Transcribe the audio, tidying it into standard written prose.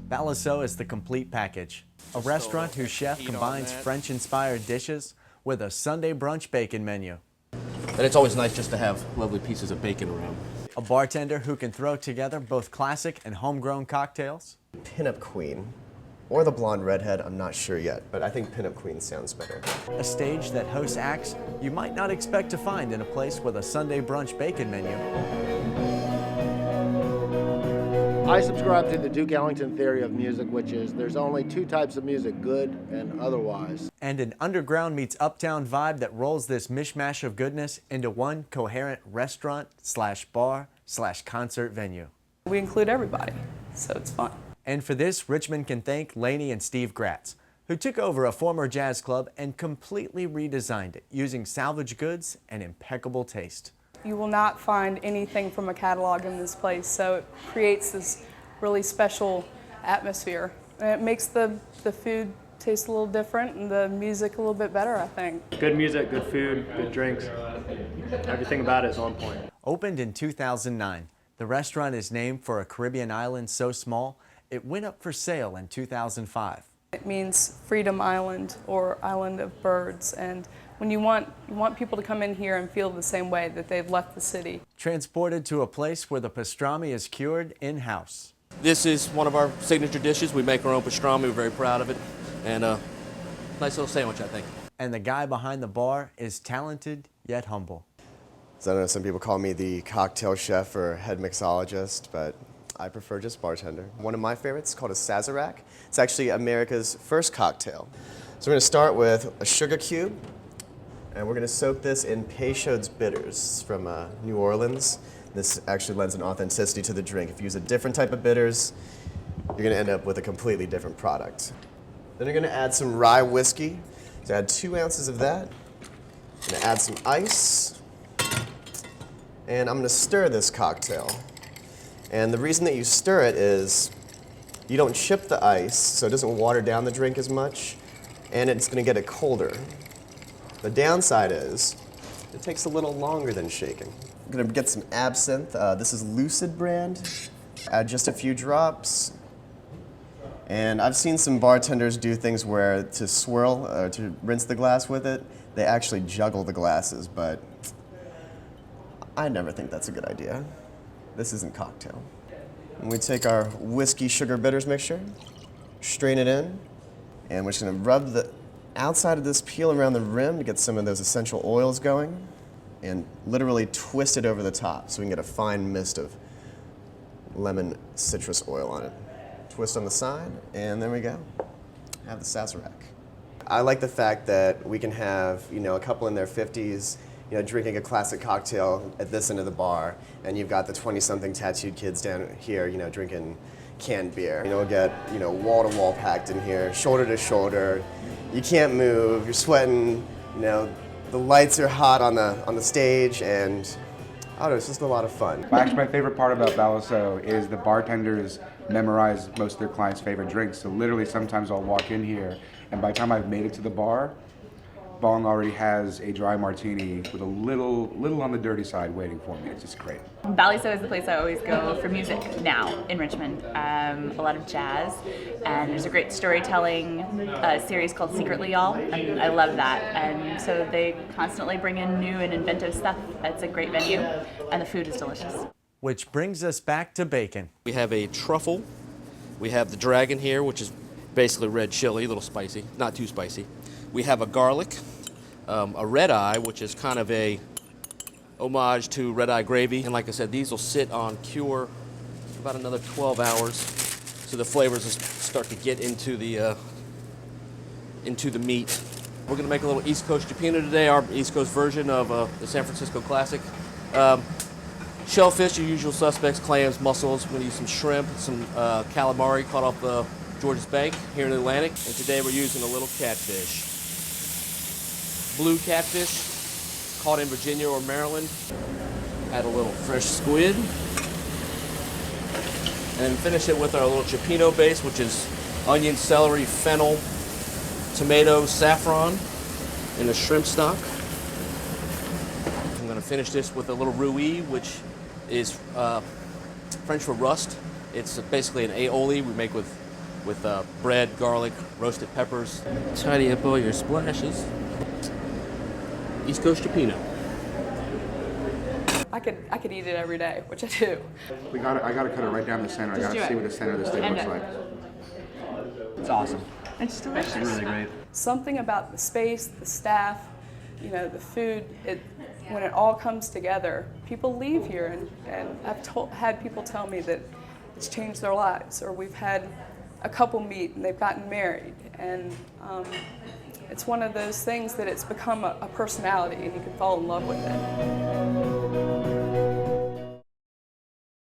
Balliceaux is the complete package. A restaurant whose chef combines French-inspired dishes with a Sunday brunch bacon menu. And it's always nice just to have lovely pieces of bacon around. A bartender who can throw together both classic and homegrown cocktails. Pinup Queen, or the blonde redhead, I'm not sure yet, but I think Pinup Queen sounds better. A stage that hosts acts you might not expect to find in a place with a Sunday brunch bacon menu. I subscribe to the Duke Ellington theory of music, which is there's only two types of music, good and otherwise. And an underground meets uptown vibe that rolls this mishmash of goodness into one coherent restaurant/bar/concert venue. We include everybody, so it's fun. And for this, Richmond can thank Laney and Steve Gratz, who took over a former jazz club and completely redesigned it using salvage goods and impeccable taste. You will not find anything from a catalog in this place, so it creates this really special atmosphere. And it makes the food taste a little different and the music a little bit better, I think. Good music, good food, good drinks. Everything about it is on point. Opened in 2009, the restaurant is named for a Caribbean island so small, it went up for sale in 2005. It means Freedom Island or Island of Birds, and when you want people to come in here and feel the same way that they've left the city. Transported to a place where the pastrami is cured in-house. This is one of our signature dishes. We make our own pastrami. We're very proud of it. And nice little sandwich, I think. And the guy behind the bar is talented yet humble. So I know some people call me the cocktail chef or head mixologist, but I prefer just bartender. One of my favorites is called a Sazerac. It's actually America's first cocktail. So we're going to start with a sugar cube, and we're going to soak this in Peychaud's bitters from New Orleans. This actually lends an authenticity to the drink. If you use a different type of bitters, you're going to end up with a completely different product. Then you're going to add some rye whiskey. So add 2 ounces of that. I'm going to add some ice, and I'm going to stir this cocktail. And the reason that you stir it is you don't chip the ice, so it doesn't water down the drink as much, and it's going to get it colder. The downside is it takes a little longer than shaking. I'm going to get some absinthe. This is Lucid brand. Add just a few drops. And I've seen some bartenders do things where to swirl or to rinse the glass with it, they actually juggle the glasses, but I never think that's a good idea. This isn't cocktail. And we take our whiskey sugar bitters mixture, strain it in, and we're just gonna rub the outside of this peel around the rim to get some of those essential oils going, and literally twist it over the top so we can get a fine mist of lemon citrus oil on it. Twist on the side, and there we go. Have the Sazerac. I like the fact that we can have, a couple in their 50s, drinking a classic cocktail at this end of the bar, and you've got the 20-something tattooed kids down here, drinking canned beer. We'll get, wall-to-wall packed in here, shoulder to shoulder. You can't move, you're sweating, the lights are hot on the stage, and I don't know, it's just a lot of fun. Actually, my favorite part about Balliceaux is the bartenders memorize most of their clients' favorite drinks. So literally, sometimes I'll walk in here, and by the time I've made it to the bar, Bong already has a dry martini with a little on the dirty side waiting for me. It's just great. Balliceaux is the place I always go for music now in Richmond. A lot of jazz, and there's a great storytelling series called Secretly Y'all, and I love that. And so they constantly bring in new and inventive stuff. It's a great venue, and the food is delicious. Which brings us back to bacon. We have a truffle. We have the dragon here, which is basically red chili, a little spicy, not too spicy. We have a garlic, a red eye, which is kind of a homage to red eye gravy. And like I said, these will sit on cure for about another 12 hours, so the flavors will start to get into the meat. We're gonna make a little East Coast Chipina today, our East Coast version of the San Francisco classic. Shellfish, your usual suspects, clams, mussels. We're gonna use some shrimp, some calamari caught off the Georges Bank here in the Atlantic. And today we're using a little catfish. Blue catfish, caught in Virginia or Maryland. Add a little fresh squid. And finish it with our little cioppino base, which is onion, celery, fennel, tomato, saffron, and a shrimp stock. I'm gonna finish this with a little roux, which is French for rust. It's basically an aioli we make with with bread, garlic, roasted peppers. Tidy up all your splashes. East Coast Japino. I could eat it every day, which I do. I gotta cut it right down the center. I Just gotta do see it. what the center of the steak End looks it. like. It's awesome. It's delicious. It's really great. Something about the space, the staff, you know, the food, when it all comes together, people leave here and I've had people tell me that it's changed their lives, or we've had a couple meet and they've gotten married, and it's one of those things that it's become a personality and you can fall in love with it.